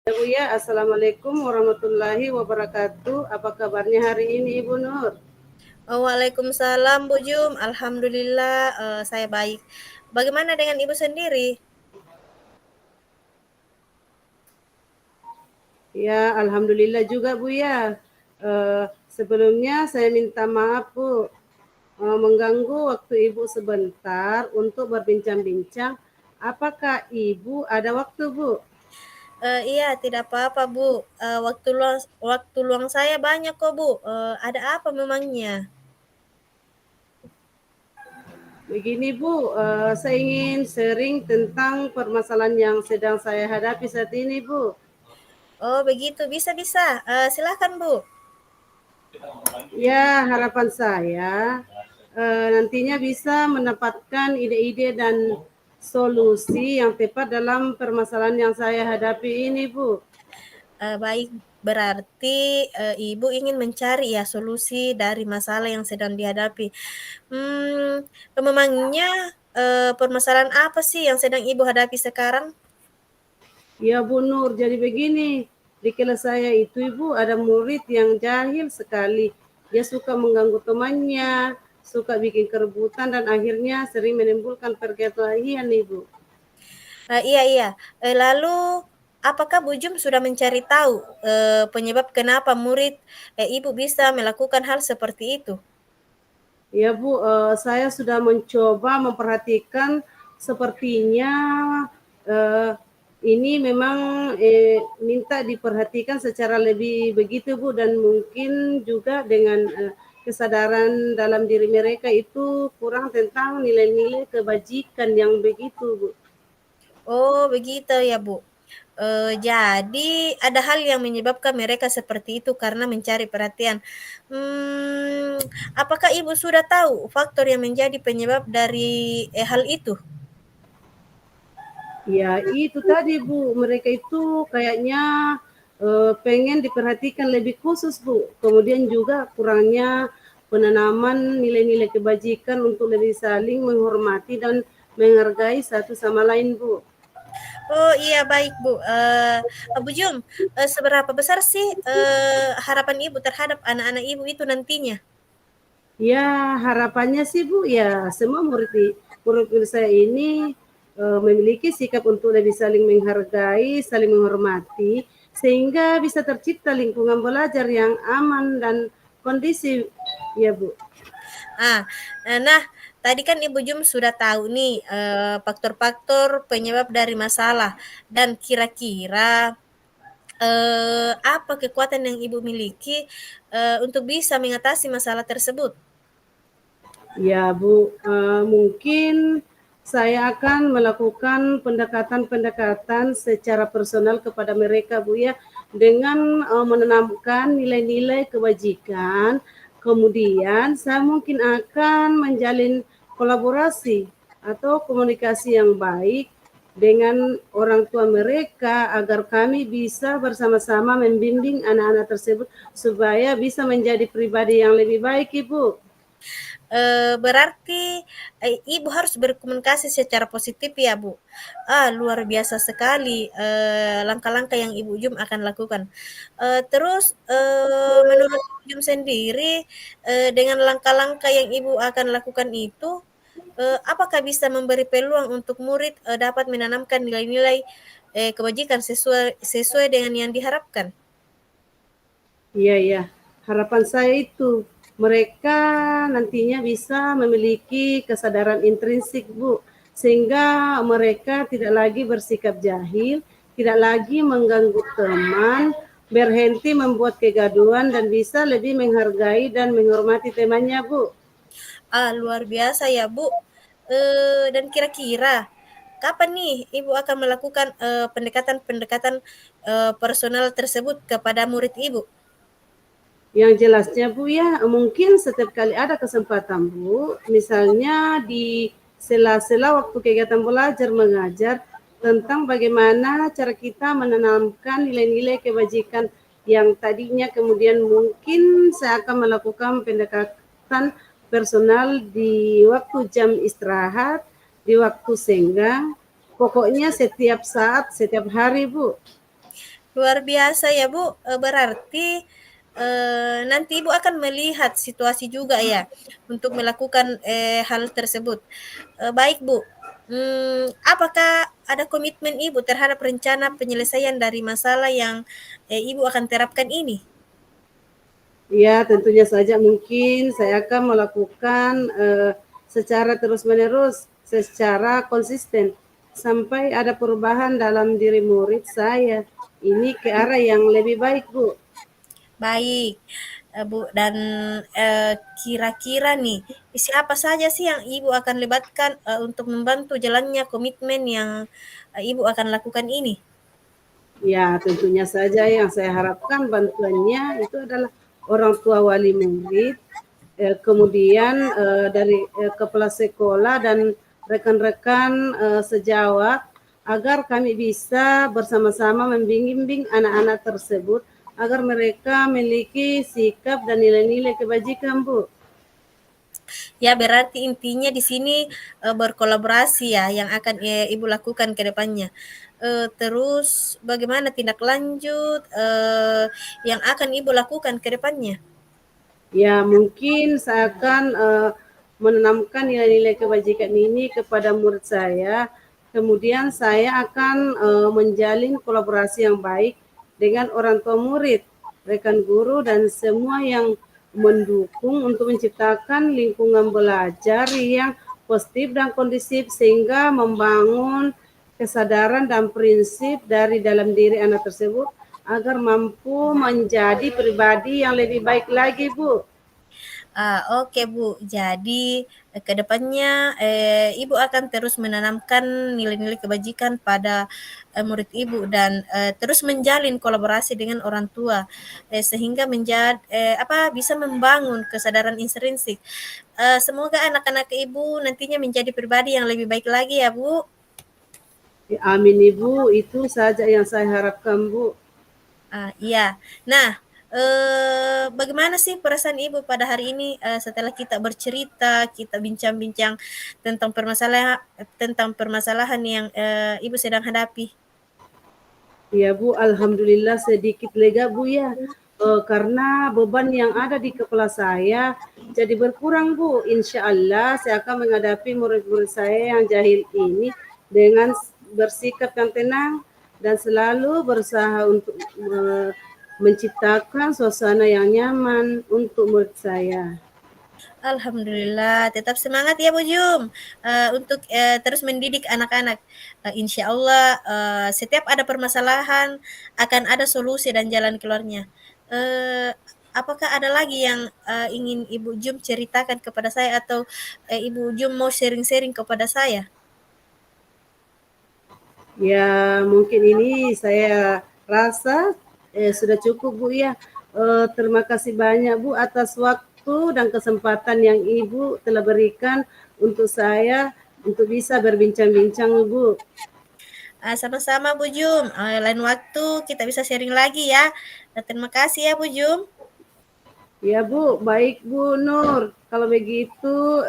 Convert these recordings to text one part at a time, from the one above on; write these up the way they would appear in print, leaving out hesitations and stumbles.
Ya Bu ya, Assalamualaikum warahmatullahi wabarakatuh. Apa kabarnya hari ini Ibu Nur? Waalaikumsalam Bu Jum, alhamdulillah, saya baik. Bagaimana dengan Ibu sendiri? Ya, alhamdulillah juga Bu ya. Sebelumnya saya minta maaf Bu, mengganggu waktu Ibu sebentar untuk berbincang-bincang. Apakah Ibu ada waktu Bu? Iya, tidak apa-apa Bu, waktu luang saya banyak kok Bu, ada apa memangnya? Begini Bu, saya ingin sharing tentang permasalahan yang sedang saya hadapi saat ini Bu. Oh begitu, bisa-bisa, silahkan Bu. Ya, harapan saya nantinya bisa mendapatkan ide-ide dan solusi yang tepat dalam permasalahan yang saya hadapi ini, Bu. Baik, berarti, Ibu ingin mencari ya solusi dari masalah yang sedang dihadapi. Memangnya, permasalahan apa sih yang sedang Ibu hadapi sekarang? Ya, Bu Nur, jadi begini, di kelas saya itu, Ibu, ada murid yang jahil sekali. Dia suka mengganggu temannya, suka bikin kerebutan, dan akhirnya sering menimbulkan perkelahian, Ibu. Iya iya, lalu apakah Bu Jum sudah mencari tahu, penyebab kenapa murid, Ibu bisa melakukan hal seperti itu? Ya Bu, saya sudah mencoba memperhatikan sepertinya eh, ini memang minta diperhatikan secara lebih begitu Bu, dan mungkin juga dengan kesadaran dalam diri mereka itu kurang tentang nilai-nilai kebajikan yang begitu Bu. Oh begitu ya Bu. Jadi ada hal yang menyebabkan mereka seperti itu karena mencari perhatian. Mmm, apakah Ibu sudah tahu faktor yang menjadi penyebab dari, hal itu? Ya itu tadi Bu, mereka itu kayaknya pengen diperhatikan lebih khusus Bu. Kemudian juga kurangnya penanaman nilai-nilai kebajikan untuk lebih saling menghormati dan menghargai satu sama lain Bu. Oh iya baik Bu, Bu Jum, seberapa besar sih, harapan Ibu terhadap anak-anak Ibu itu nantinya? Ya harapannya sih Bu, ya semua murid saya ini memiliki sikap untuk lebih saling menghargai, saling menghormati, sehingga bisa tercipta lingkungan belajar yang aman dan kondisi, ya Bu. Ah, nah tadi kan Ibu Jum sudah tahu nih, faktor-faktor penyebab dari masalah dan kira-kira, apa kekuatan yang Ibu miliki, untuk bisa mengatasi masalah tersebut? Ya Bu, mungkin saya akan melakukan pendekatan-pendekatan secara personal kepada mereka Bu ya, dengan menanamkan nilai-nilai kebajikan. Kemudian saya mungkin akan menjalin kolaborasi atau komunikasi yang baik dengan orang tua mereka agar kami bisa bersama-sama membimbing anak-anak tersebut supaya bisa menjadi pribadi yang lebih baik, Ibu. Berarti, Ibu harus berkomunikasi secara positif ya, Bu. Luar biasa sekali, langkah-langkah yang Ibu Jum akan lakukan. Terus, menurut Ibu Jum sendiri, dengan langkah-langkah yang Ibu akan lakukan itu, apakah bisa memberi peluang untuk murid, dapat menanamkan nilai-nilai, kebajikan sesuai sesuai dengan yang diharapkan? Iya, iya. Harapan saya itu mereka nantinya bisa memiliki kesadaran intrinsik, Bu, sehingga mereka tidak lagi bersikap jahil, tidak lagi mengganggu teman, berhenti membuat kegaduhan dan bisa lebih menghargai dan menghormati temannya, Bu. Luar biasa ya, Bu. Dan kira-kira kapan nih Ibu akan melakukan, pendekatan-pendekatan, personal tersebut kepada murid Ibu? Yang jelasnya Bu ya, mungkin setiap kali ada kesempatan Bu, misalnya di sela-sela waktu kegiatan belajar mengajar tentang bagaimana cara kita menanamkan nilai-nilai kebajikan yang tadinya, kemudian mungkin saya akan melakukan pendekatan personal di waktu jam istirahat, di waktu senggang, pokoknya setiap saat, setiap hari Bu. Luar biasa ya Bu, berarti, nanti Ibu akan melihat situasi juga ya, untuk melakukan, hal tersebut. Baik Bu, apakah ada komitmen Ibu terhadap rencana penyelesaian dari masalah yang, Ibu akan terapkan ini? Ya, tentunya saja mungkin saya akan melakukan secara terus-menerus, secara konsisten sampai ada perubahan dalam diri murid saya. Ini ke arah yang lebih baik, Bu. Baik, Bu, dan, kira-kira nih, siapa saja sih yang Ibu akan libatkan, untuk membantu jalannya komitmen yang, Ibu akan lakukan ini? Ya, tentunya saja yang saya harapkan bantuannya itu adalah orang tua wali murid, kemudian dari kepala sekolah dan rekan-rekan sejawat agar kami bisa bersama-sama membimbing anak-anak tersebut agar mereka memiliki sikap dan nilai-nilai kebajikan, Bu. Ya, berarti intinya di sini, berkolaborasi ya yang akan, Ibu lakukan ke depannya. Terus bagaimana tindak lanjut, yang akan Ibu lakukan ke depannya? Ya, mungkin saya akan menanamkan nilai-nilai kebajikan ini kepada murid saya. Kemudian saya akan menjalin kolaborasi yang baik dengan orang tua murid, rekan guru, dan semua yang mendukung untuk menciptakan lingkungan belajar yang positif dan kondusif sehingga membangun kesadaran dan prinsip dari dalam diri anak tersebut agar mampu menjadi pribadi yang lebih baik lagi, Bu. Oke Bu, jadi, ke depannya, Ibu akan terus menanamkan nilai-nilai kebajikan pada, murid Ibu dan, terus menjalin kolaborasi dengan orang tua, sehingga bisa membangun kesadaran intrinsik. Semoga anak-anak Ibu nantinya menjadi pribadi yang lebih baik lagi ya Bu. Ya, amin Ibu, itu saja yang saya harapkan Bu. Iya. Nah, bagaimana sih perasaan Ibu pada hari ini, setelah kita bercerita, kita bincang-bincang tentang permasalahan yang, Ibu sedang hadapi? Ya Bu, Alhamdulillah sedikit lega Bu ya. Karena beban yang ada di kepala saya jadi berkurang Bu. Insya Allah saya akan menghadapi murid-murid saya yang jahil ini dengan bersikap yang tenang dan selalu berusaha untuk menciptakan suasana yang nyaman untuk murid saya. Alhamdulillah, tetap semangat ya Bu Jum, untuk, terus mendidik anak-anak. Insya Allah, setiap ada permasalahan akan ada solusi dan jalan keluarnya. Eee, apakah ada lagi yang, ingin Ibu Jum ceritakan kepada saya atau, Ibu Jum mau sharing-sharing kepada saya? Ya, mungkin ini saya rasa sudah cukup Bu ya. Terima kasih banyak Bu atas waktu dan kesempatan yang Ibu telah berikan untuk saya untuk bisa berbincang-bincang Bu. Sama-sama Bu Jum, lain waktu kita bisa sharing lagi ya. Terima kasih ya Bu Jum. Ya Bu, baik Bu Nur. Kalau begitu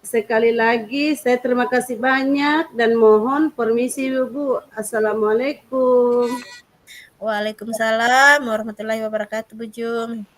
sekali lagi saya terima kasih banyak dan mohon permisi Bu. Assalamualaikum. Waalaikumsalam warahmatullahi wabarakatuh Bu Jum.